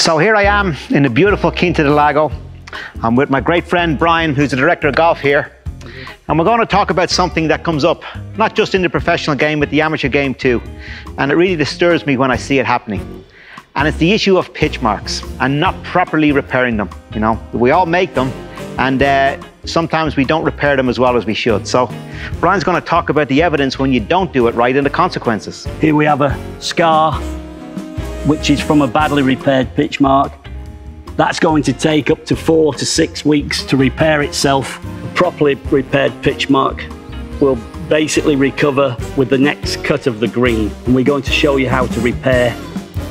So here I am in the beautiful Quinta del Lago. I'm with my great friend Brian, who's the director of golf here. And we're going to talk about something that comes up, not just in the professional game, but the amateur game too. And it really disturbs me when I see it happening. And it's the issue of pitch marks and not properly repairing them. You know, we all make them, and sometimes we don't repair them as well as we should. So Brian's going to talk about the evidence when you don't do it right and the consequences. Here we have a scar, which is from a badly repaired pitch mark. That's going to take up to 4 to 6 weeks to repair itself. A properly repaired pitch mark will basically recover with the next cut of the green. And we're going to show you how to repair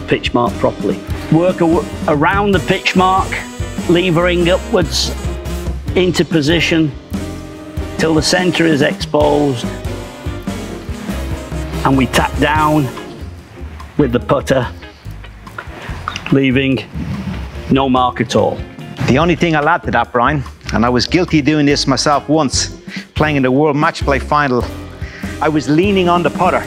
pitch mark properly. Work around the pitch mark, levering upwards into position till the center is exposed. And we tap down with the putter, leaving no mark at all. The only thing I'll add to that, Brian, and I was guilty of doing this myself once, playing in the World Match Play final, I was leaning on the putter,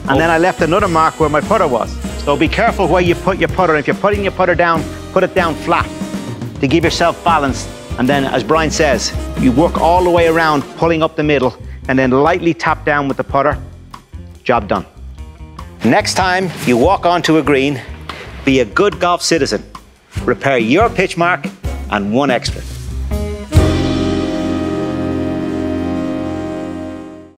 and then I left another mark where my putter was. So be careful where you put your putter. If you're putting your putter down, put it down flat to give yourself balance. And then, as Brian says, you work all the way around, pulling up the middle, and then lightly tap down with the putter. Job done. Next time you walk onto a green, be a good golf citizen. Repair your pitch mark and one extra.